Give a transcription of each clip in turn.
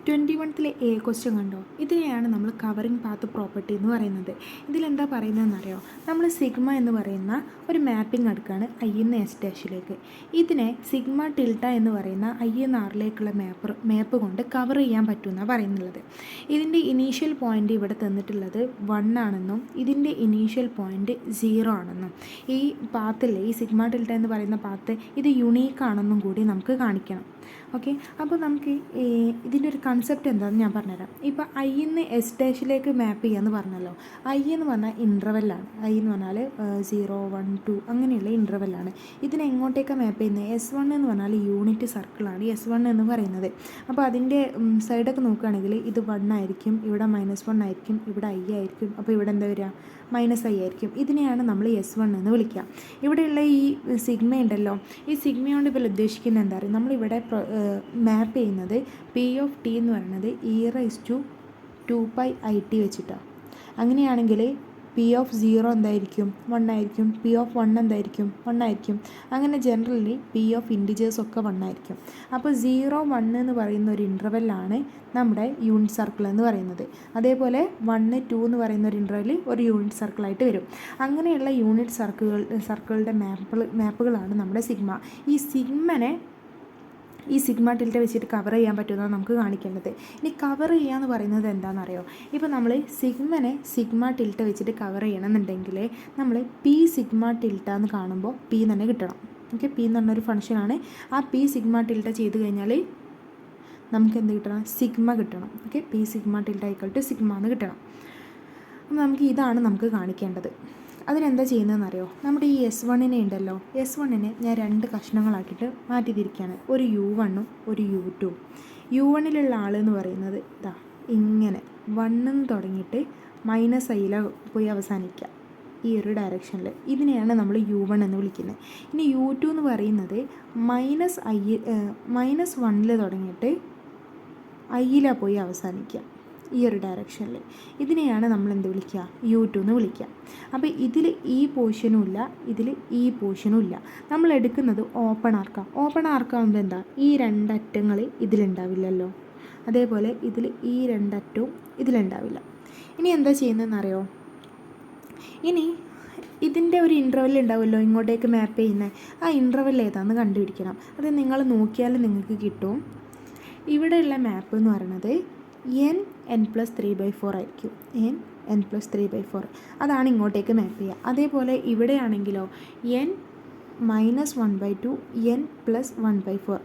21ത്തിലെ question കണ്ടോ? ഇതിനെയാണ് നമ്മൾ കവറിങ് പാത്ത് പ്രോപ്പർട്ടി എന്ന് പറയുന്നത്. ഇതിലെന്താ പറയുന്നതെന്നറിയോ? നമ്മൾ സിഗ്മ എന്ന് പറയുന്ന ഒരു മാപ്പിംഗ് എടുക്കുകയാണ് ഐ എന്ന് എസ് ഡാഷിലേക്ക്. ഇതിനെ സിഗ്മ ടിൽട്ട എന്ന് പറയുന്ന ഐ എന്ന് ആറിലേക്കുള്ള മാപ്പ് കൊണ്ട് കവർ ചെയ്യാൻ പറ്റുമെന്നാണ് പറയുന്നുള്ളത്. ഇതിൻ്റെ ഇനീഷ്യൽ പോയിൻ്റ് ഇവിടെ തന്നിട്ടുള്ളത് 1 ആണെന്നും ഇതിൻ്റെ ഇനീഷ്യൽ പോയിൻ്റ് 0 ആണെന്നും ഈ പാത്തില്ലേ, ഈ സിഗ്മ ടിൽട്ട എന്ന് പറയുന്ന പാത്ത് ഇത് യുണീക്ക് ആണെന്നും കൂടി നമുക്ക് കാണിക്കണം. ഓക്കെ, അപ്പോൾ നമുക്ക് ഇതിൻ്റെ ഒരു കൺസെപ്റ്റ് എന്താണെന്ന് ഞാൻ പറഞ്ഞുതരാം. ഇപ്പോൾ ഐ എന്ന് എസ് ഡാഷിലേക്ക് മാപ്പ് ചെയ്യാമെന്ന് പറഞ്ഞല്ലോ. ഐ എന്ന് പറഞ്ഞാൽ ഇൻ്റർവെല്ലാണ്. ഐ എന്ന് പറഞ്ഞാൽ 0, 1, 2 അങ്ങനെയുള്ള ഇൻ്റർവെല്ലാണ്. ഇതിനെ എങ്ങോട്ടേക്കാണ് മാപ്പ് ചെയ്യുന്നത്? S1 എന്ന് പറഞ്ഞാൽ യൂണിറ്റ് സർക്കിളാണ് S1 എന്ന് പറയുന്നത്. അപ്പോൾ അതിൻ്റെ സൈഡൊക്കെ നോക്കുകയാണെങ്കിൽ ഇത് 1 ആയിരിക്കും, ഇവിടെ -1 ആയിരിക്കും, ഇവിടെ I ആയിരിക്കും. അപ്പോൾ ഇവിടെ എന്താ വരിക? -I ആയിരിക്കും. ഇതിനെയാണ് നമ്മൾ S1 എന്ന് വിളിക്കുക. ഇവിടെയുള്ള ഈ സിഗ്മ ഉണ്ടല്ലോ, ഈ സിഗ്മ കൊണ്ട് ഇപ്പോൾ ഉദ്ദേശിക്കുന്നത് എന്താ പറയുക? നമ്മളിവിടെ മാപ്പ് ചെയ്യുന്നത് P(t) എന്ന് പറയുന്നത് e⁻²πit വെച്ചിട്ടാണ്. അങ്ങനെയാണെങ്കിൽ P(0) എന്തായിരിക്കും? 1 ആയിരിക്കും. P(1) എന്തായിരിക്കും? 1 ആയിരിക്കും. അങ്ങനെ ജനറലി P ഓഫ് ഇൻറ്റിജേഴ്സ് ഒക്കെ 1 ആയിരിക്കും. അപ്പോൾ 0, 1 എന്ന് പറയുന്ന ഒരു ഇൻ്റർവെല്ലാണ് നമ്മുടെ യൂണിറ്റ് സർക്കിൾ എന്ന് പറയുന്നത്. അതേപോലെ 1, 2 എന്ന് പറയുന്ന ഒരു ഇൻ്റർവെൽ ഒരു യൂണിറ്റ് സർക്കിളായിട്ട് വരും. അങ്ങനെയുള്ള യൂണിറ്റ് സർക്കിളുടെ മാപ്പുകളാണ് നമ്മുടെ സിഗ്മ. ഈ സിഗ്മ ടിൽറ്റ വെച്ചിട്ട് കവർ ചെയ്യാൻ പറ്റുമെന്നാണ് നമുക്ക് കാണിക്കേണ്ടത്. ഇനി കവർ ചെയ്യുക എന്ന് പറയുന്നത് എന്താണെന്നറിയോ? ഇപ്പോൾ നമ്മൾ സിഗ്മ ടിൽറ്റ വെച്ചിട്ട് കവർ ചെയ്യണമെന്നുണ്ടെങ്കിൽ നമ്മൾ പി സിഗ്മ ടിൽറ്റ എന്ന് കാണുമ്പോൾ പി തന്നെ കിട്ടണം. ഓക്കെ, പി എന്ന് പറഞ്ഞൊരു ഫംഗ്ഷനാണ്. ആ പി സിഗ്മ ടിൽറ്റ ചെയ്ത് കഴിഞ്ഞാൽ നമുക്ക് എന്ത് കിട്ടണം? സിഗ്മ കിട്ടണം. ഓക്കെ, പി സിഗ്മ ടിൽറ്റ = സിഗ്മ എന്ന് കിട്ടണം. അപ്പോൾ നമുക്ക് ഇതാണ് നമുക്ക് കാണിക്കേണ്ടത്. അതിനെന്താ ചെയ്യുന്നതെന്നറിയോ? നമ്മുടെ ഈ S1 ഉണ്ടല്ലോ, S1 ഞാൻ 2 കഷ്ണങ്ങളാക്കിയിട്ട് മാറ്റി തിരിക്കുകയാണ്. ഒരു U1ഉം ഒരു U2. U1ലുള്ള ആളെന്ന് പറയുന്നത് ഇതാ ഇങ്ങനെ 1 എന്ന് തുടങ്ങിയിട്ട് -i പോയി അവസാനിക്കുക, ഈ ഒരു ഡയറക്ഷനിൽ. ഇതിനെയാണ് നമ്മൾ U1 എന്ന് വിളിക്കുന്നത്. ഇനി U2 എന്ന് പറയുന്നത് -1 തുടങ്ങിയിട്ട് i പോയി അവസാനിക്കുക, ഈ ഒരു ഡയറക്ഷനിൽ. ഇതിനെയാണ് നമ്മൾ എന്ത് വിളിക്കുക? U2 എന്ന് വിളിക്കുക. അപ്പോൾ ഇതിൽ ഈ പോർഷനും ഇല്ല, ഇതിൽ ഈ പോർഷനും ഇല്ല. നമ്മൾ എടുക്കുന്നത് ഓപ്പൺ ആർക്കാണ്. ഓപ്പൺ ആർക്കാകുമ്പോൾ എന്താ? ഈ 2 അറ്റങ്ങൾ ഇതിലുണ്ടാവില്ലല്ലോ. അതേപോലെ ഇതിൽ ഈ 2 അറ്റവും ഇതിലുണ്ടാവില്ല. ഇനി എന്താ ചെയ്യുന്നതെന്നറിയോ? ഇനി ഇതിൻ്റെ ഒരു ഇൻ്റർവെൽ ഉണ്ടാവുമല്ലോ ഇങ്ങോട്ടേക്ക് മാപ്പ് ചെയ്യുന്നത്. ആ ഇൻ്റർവെൽ ഏതാണെന്ന് കണ്ടുപിടിക്കണം. അത് നിങ്ങൾ നോക്കിയാൽ നിങ്ങൾക്ക് കിട്ടും. ഇവിടെയുള്ള മാപ്പ് എന്ന് പറയുന്നത് n+3/4 ആയിരിക്കും. n+3/4 അതാണ് ഇങ്ങോട്ടേക്ക് മാപ്പ് ചെയ്യുക. അതേപോലെ ഇവിടെയാണെങ്കിലോ n-1/2 n+1/4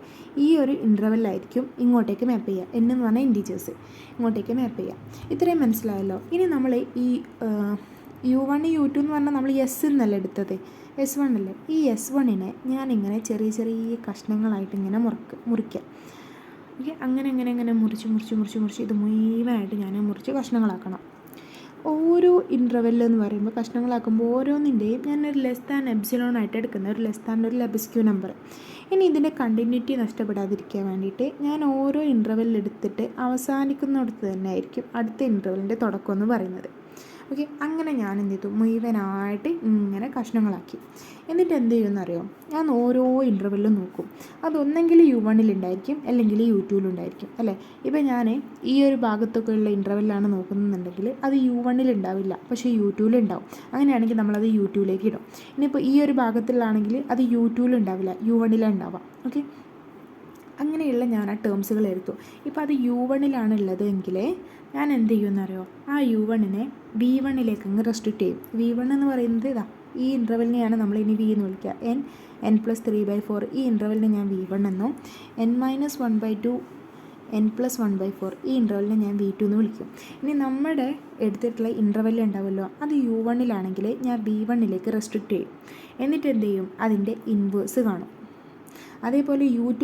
ഈ ഒരു ഇൻ്റർവെല്ലായിരിക്കും ഇങ്ങോട്ടേക്ക് മാപ്പ് ചെയ്യുക. n എന്ന് പറഞ്ഞാൽ ഇൻറ്റീജേഴ്സ് ഇങ്ങോട്ടേക്ക് മാപ്പ് ചെയ്യുക. ഇത്രയും മനസ്സിലായല്ലോ. ഇനി നമ്മൾ ഈ U1 U2 എന്ന് പറഞ്ഞാൽ നമ്മൾ S എന്നല്ല എടുത്തത്, S1 അല്ലേ. ഈ S1 ഞാനിങ്ങനെ ചെറിയ ചെറിയ കഷ്ണങ്ങളായിട്ട് ഇങ്ങനെ മുറിക്കാം. ഓക്കെ, അങ്ങനെ മുറിച്ച് ഇത് മുഴുവനായിട്ട് ഞാൻ മുറിച്ച് കഷ്ണങ്ങളാക്കണം. ഓരോ ഇൻ്റർവെൽ എന്ന് പറയുമ്പോൾ കഷ്ണങ്ങളാക്കുമ്പോൾ ഓരോന്നിൻ്റെയും ഞാനൊരു ലെസ് ആയിട്ട് എടുക്കുന്നത്, ഒരു ഒരു ലബിസ്ക്യൂ നമ്പർ. ഇനി ഇതിൻ്റെ കണ്ടിന്യൂറ്റി നഷ്ടപ്പെടാതിരിക്കാൻ വേണ്ടിയിട്ട് ഞാൻ ഓരോ ഇൻ്റർവെൽ എടുത്തിട്ട് അവസാനിക്കുന്നിടത്ത് തന്നെ ആയിരിക്കും അടുത്ത ഇൻ്റർവെല്ലിൻ്റെ തുടക്കം എന്ന് പറയുന്നത്. ഓക്കെ, അങ്ങനെ ഞാൻ എന്ത് ചെയ്തു? മുഴുവനായിട്ട് ഇങ്ങനെ കഷ്ണങ്ങളാക്കി. എന്നിട്ട് എന്ത് ചെയ്യുമെന്നറിയോ? ഞാൻ ഓരോ ഇൻ്റർവെല്ലും നോക്കും. അതൊന്നെങ്കിൽ U1 ഉണ്ടായിരിക്കും, അല്ലെങ്കിൽ U2 ഉണ്ടായിരിക്കും അല്ലേ. ഇപ്പോൾ ഞാൻ ഈ ഒരു ഭാഗത്തൊക്കെ ഉള്ള ഇൻ്റർവെല്ലാണ് നോക്കുന്നുണ്ടെങ്കിൽ അത് U1 ഉണ്ടാവില്ല, പക്ഷേ U2 ഉണ്ടാവും. അങ്ങനെയാണെങ്കിൽ നമ്മളത് U2 ഇടും. ഇനിയിപ്പോൾ ഈ ഒരു ഭാഗത്തിലാണെങ്കിൽ അത് U2 ഉണ്ടാവില്ല, U1 ഉണ്ടാവാം. ഓക്കെ, അങ്ങനെയുള്ള ഞാൻ ആ ടേംസുകൾ എടുത്തു. ഇപ്പോൾ അത് U1 ഉള്ളത് എങ്കിൽ ഞാൻ എന്ത് ചെയ്യുമെന്നറിയോ? ആ U1 V1 അങ്ങ് റെസ്ട്രിക്റ്റ് ചെയ്യും. V1 എന്ന് പറയുന്നത് ഇതാ ഈ ഇൻ്റർവെല്ലിനെയാണ് നമ്മൾ ഇനി V എന്ന് വിളിക്കുക. n+3/4 ഈ ഇൻ്റർവെല്ലിനെ ഞാൻ V1 എന്നും n-1/2 n+1/4 ഈ ഇൻ്റർവെല്ലിനെ ഞാൻ V2 എന്ന് വിളിക്കും. ഇനി നമ്മുടെ എടുത്തിട്ടുള്ള ഇൻ്റർവെല്ല് ഉണ്ടാവുമല്ലോ, അത് U1 ഞാൻ V1 റെസ്ട്രിക്റ്റ് ചെയ്യും. എന്നിട്ട് എന്ത് ചെയ്യും? അതിൻ്റെ ഇൻവേഴ്സ് കാണും. അതേപോലെ U2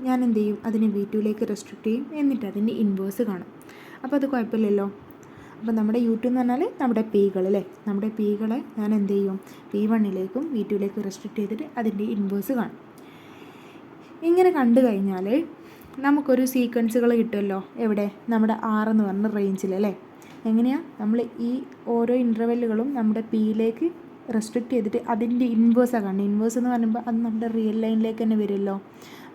ഞാൻ എന്ത് ചെയ്യും? അതിനെ V2 റെസ്ട്രിക്റ്റ് ചെയ്യും. എന്നിട്ട് അതിൻ്റെ ഇൻവേഴ്സ് കാണും. അപ്പോൾ അത് കുഴപ്പമില്ലല്ലോ. അപ്പോൾ നമ്മുടെ U2 എന്ന് പറഞ്ഞാൽ നമ്മുടെ Pകൾ അല്ലേ, നമ്മുടെ Pകളെ ഞാൻ എന്ത് ചെയ്യും? V1 V2 റെസ്ട്രിക്റ്റ് ചെയ്തിട്ട് അതിൻ്റെ ഇൻവേഴ്സ് കാണും. ഇങ്ങനെ കണ്ടു കഴിഞ്ഞാൽ നമുക്കൊരു സീക്വൻസുകൾ കിട്ടുമല്ലോ. എവിടെ? നമ്മുടെ R എന്ന് പറഞ്ഞ റേഞ്ചിൽ അല്ലേ. എങ്ങനെയാണ്? നമ്മൾ ഈ ഓരോ ഇൻ്റർവെല്ലുകളും നമ്മുടെ Pയിലേക്ക് റെസ്ട്രിക്റ്റ് ചെയ്തിട്ട് അതിൻ്റെ ഇൻവേഴ്സാണ് കാണുന്നത്. ഇൻവേഴ്സ് എന്ന് പറയുമ്പോൾ അത് നമ്മുടെ റിയൽ ലൈനിലേക്ക് തന്നെ വരുമല്ലോ.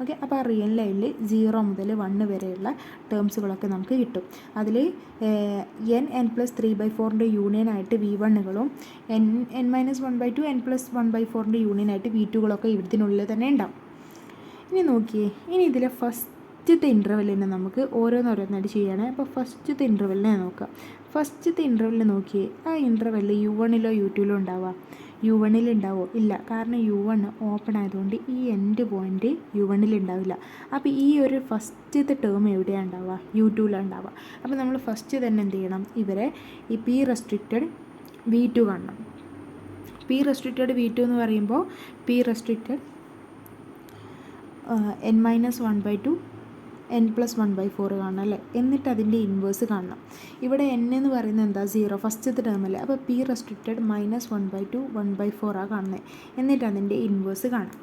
ഓക്കെ, അപ്പോൾ ആ റിയൽ ലൈനിൽ 0 മുതൽ 1 വരെയുള്ള ടേംസുകളൊക്കെ നമുക്ക് കിട്ടും. അതിൽ n+3/4 യൂണിയനായിട്ട് V1കളും n-1/2 n+1/4 യൂണിയനായിട്ട് V2കളൊക്കെ ഇതിനുള്ളിൽ തന്നെ ഉണ്ടാവും. ഇനി നോക്കിയേ, ഇനി ഇതിലെ ഫസ്റ്റത്തെ ഇൻ്റർവെല്ലിനെ നമുക്ക് ഓരോന്നോരോന്നായിട്ട് ചെയ്യുകയാണ്. അപ്പോൾ ഫസ്റ്റത്തെ ഇൻ്റർവെല്ലിനെ നോക്കാം. ഫസ്റ്റത്തെ ഇൻ്റർവെല്ലിൽ നോക്കിയേ, ആ ഇൻ്റർവെല്ലിൽ U1 U2 ഉണ്ടാവുക. U1 ഉണ്ടാവുമോ? ഇല്ല, കാരണം U1 ഓപ്പൺ ആയതുകൊണ്ട് ഈ എൻഡ് പോയിൻ്റ് U1 ഉണ്ടാവില്ല. അപ്പോൾ ഈ ഒരു ഫസ്റ്റത്തെ ടേം എവിടെയാണ് ഉണ്ടാവുക? U2 ഉണ്ടാവുക. അപ്പോൾ നമ്മൾ ഫസ്റ്റ് തന്നെ എന്ത് ചെയ്യണം? ഇവരെ ഈ P റെസ്ട്രിക്റ്റഡ് V2 കാണണം. P റെസ്ട്രിക്റ്റഡ് V2 എന്ന് പറയുമ്പോൾ P റെസ്ട്രിക്റ്റഡ് n-1/2 n+1/4 കാണണം അല്ലേ? എന്നിട്ട് അതിൻ്റെ ഇൻവേഴ്സ് കാണണം. ഇവിടെ n എന്ന് പറയുന്നത് എന്താ? 0, ഫസ്റ്റത്തെ ടേം അല്ലേ? അപ്പോൾ P റെസ്ട്രിക്റ്റഡ് -1/2 1/4 ആ കാണുന്നത്. എന്നിട്ട് അതിൻ്റെ ഇൻവേഴ്സ് കാണാം.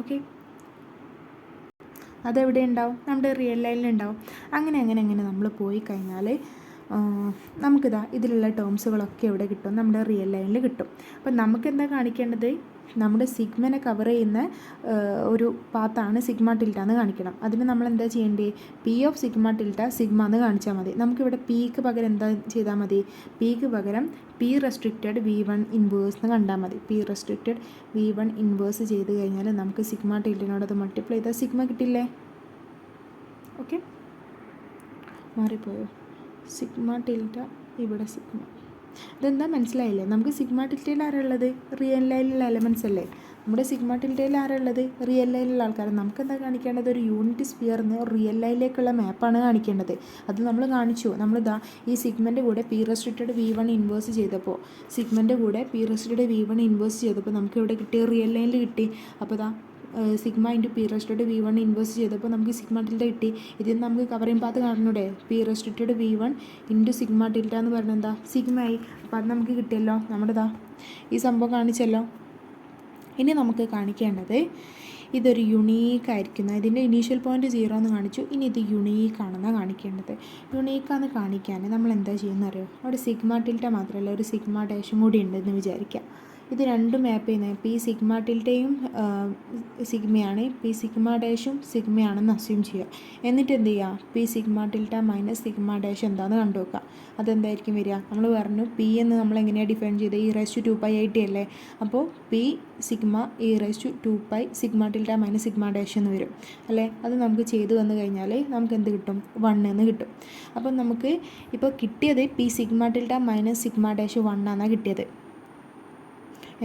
ഓക്കെ, അതെവിടെ ഉണ്ടാവും? നമ്മുടെ റിയൽ ലൈനിൽ ഉണ്ടാവും. അങ്ങനെ നമ്മൾ പോയി കഴിഞ്ഞാൽ നമുക്കിതാ ഇതിലുള്ള ടേംസുകളൊക്കെ എവിടെ കിട്ടും? നമ്മുടെ റിയൽ ലൈനിൽ കിട്ടും. അപ്പം നമുക്കെന്താ കാണിക്കേണ്ടത്? നമ്മുടെ സിഗ്മനെ കവർ ചെയ്യുന്ന ഒരു പാത്താണ് സിഗ്മ ടിൽറ്റ എന്ന് കാണിക്കണം. അതിന് നമ്മൾ എന്താ ചെയ്യേണ്ടത്? P ഓഫ് സിഗ്മ ടിൽറ്റ സിഗ്മ എന്ന് കാണിച്ചാൽ മതി. നമുക്കിവിടെ Pക്ക് പകരം എന്താ ചെയ്താൽ മതി? Pക്ക് പകരം P റെസ്ട്രിക്റ്റഡ് V1 ഇൻവേഴ്സ് എന്ന് കണ്ടാൽ മതി. P റെസ്ട്രിക്റ്റഡ് V1 ഇൻവേഴ്സ് ചെയ്ത് കഴിഞ്ഞാൽ നമുക്ക് സിഗ്മ ടിൽറ്റിനോട് അത് മൾട്ടിപ്ലൈ ചെയ്താൽ സിഗ്മ കിട്ടില്ലേ? ഓക്കെ, മാറിപ്പോയോ? സിഗ്മ ടിൽറ്റ, ഇവിടെ സിഗ്മ. ഇതെന്താ മനസ്സിലായില്ലേ? നമുക്ക് സിഗ്മ ടിൽറ്റയിൽ ആരുള്ളത്? റിയൽ ലൈനിലുള്ള എലമെൻറ്റ്സ് അല്ലേ? നമ്മുടെ സിഗ്മ ടിൽറ്റയിൽ ആരുള്ളത്? റിയൽ ലൈനിലുള്ള ആൾക്കാർ. നമുക്കെന്താ കാണിക്കേണ്ടത്? ഒരു യൂണിറ്റ് സ്ഫിയറിന് റിയൽ ലൈനിലേക്കുള്ള മാപ്പാണ് കാണിക്കേണ്ടത്. അത് നമ്മൾ കാണിച്ചു. നമ്മളിതാ ഈ സിഗ്മൻ്റെ കൂടെ P റെസ്ട്രിക്റ്റഡ് V1 ഇൻവേഴ്സ് ചെയ്തപ്പോൾ, സിഗ്മൻ്റെ കൂടെ P റെസ്ട്രിക്റ്റഡ് V1 ഇൻവേഴ്സ് ചെയ്തപ്പോൾ നമുക്ക് ഇവിടെ കിട്ടിയ റിയൽ ലൈനിൽ കിട്ടി. അപ്പോൾ ഇതാ sigma into P restricted V1 inverse ചെയ്തപ്പോൾ നമുക്ക് സിഗ്മ ടിൽറ്റ കിട്ടി. ഇതിൽ നമുക്ക് കവറിങ് പാത്ത് കാണണൂടെ? P restricted V1 into sigma tilde എന്ന് പറഞ്ഞാൽ എന്താ? സിഗ്മയായി. അപ്പോൾ അത് നമുക്ക് കിട്ടിയല്ലോ. നമ്മുടെതാ ഈ സംഭവം കാണിച്ചല്ലോ. ഇനി നമുക്ക് കാണിക്കേണ്ടത് ഇതൊരു യുണീക്കായിരിക്കുന്ന, ഇതിൻ്റെ ഇനീഷ്യൽ പോയിൻറ്റ് 0 എന്ന് കാണിച്ചു. ഇനി ഇത് യുണീക്കാണെന്നാണ് കാണിക്കേണ്ടത്. യുണീക്കാന്ന് കാണിക്കാൻ നമ്മൾ എന്താ ചെയ്യുന്നറിയോ? അവിടെ സിഗ്മ ടിൽറ്റ മാത്രമല്ല, ഒരു സിഗ്മ ഡാഷും കൂടി ഉണ്ടെന്ന് വിചാരിക്കാം. ഇത് രണ്ടും മാപ്പ് ചെയ്യുന്നത് P സിഗ്മ ടിൽറ്റയും സിഗ്മയാണ്, P സിഗ്മ ഡാഷും സിഗ്മയാണെന്ന് അസ്യൂം ചെയ്യുക. എന്നിട്ട് എന്ത് ചെയ്യുക? P sigma tilde minus sigma dash എന്താണെന്ന് കണ്ടു വെക്കുക. അതെന്തായിരിക്കും വരിക? നമ്മൾ പറഞ്ഞു P എന്ന് നമ്മൾ എങ്ങനെയാണ് ഡിഫൈൻ ചെയ്തത്? e⁻²π ആയിട്ട് അല്ലേ? അപ്പോൾ P sigma e⁻²π sigma tilde minus sigma dash എന്ന് വരും അല്ലേ? അത് നമുക്ക് ചെയ്ത് വന്നു കഴിഞ്ഞാൽ നമുക്ക് എന്ത് കിട്ടും? 1 എന്ന് കിട്ടും. അപ്പം നമുക്ക് ഇപ്പോൾ കിട്ടിയത് P sigma tilde minus sigma dash 1 ആണെന്നാണ് കിട്ടിയത്.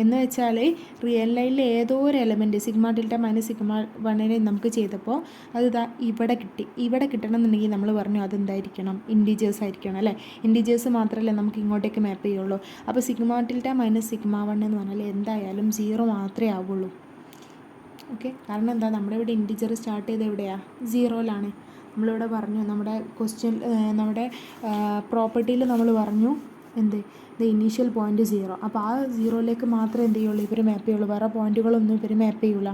എന്ന് വെച്ചാൽ റിയൽ ലൈനിൽ ഏതോ ഒരു element sigma tilde minus sigma 1 നമുക്ക് ചെയ്തപ്പോൾ അത് ഇവിടെ കിട്ടി. ഇവിടെ കിട്ടണം എന്നുണ്ടെങ്കിൽ നമ്മൾ പറഞ്ഞു അതെന്തായിരിക്കണം? ഇൻറ്റീജേഴ്സ് ആയിരിക്കണം അല്ലേ? ഇൻറ്റീജേഴ്സ് മാത്രമല്ലേ നമുക്ക് ഇങ്ങോട്ടേക്ക് മാപ്പ് ചെയ്യുള്ളൂ. അപ്പോൾ സിഗ്മ ടിൽറ്റ മൈനസ് സിഗ്മ 1 എന്ന് പറഞ്ഞാൽ എന്തായാലും 0 മാത്രമേ ആവുള്ളൂ. ഓക്കെ, കാരണം എന്താ? നമ്മുടെ ഇവിടെ ഇൻറ്റീജർ സ്റ്റാർട്ട് ചെയ്ത് എവിടെയാണ്? 0ലാണ്. നമ്മളിവിടെ പറഞ്ഞു, നമ്മുടെ ക്വസ്റ്റ്യൻ, നമ്മുടെ പ്രോപ്പർട്ടിയിൽ നമ്മൾ പറഞ്ഞു എന്ത്? The initial point 0. അപ്പോൾ ആ 0യിലേക്ക് മാത്രമേ എന്ത് ചെയ്യുള്ളൂ? ഇവർ മാപ്പ് ചെയ്യുള്ളൂ. വേറെ പോയിൻറ്റുകളൊന്നും ഇവർ മാപ്പ് ചെയ്യില്ല.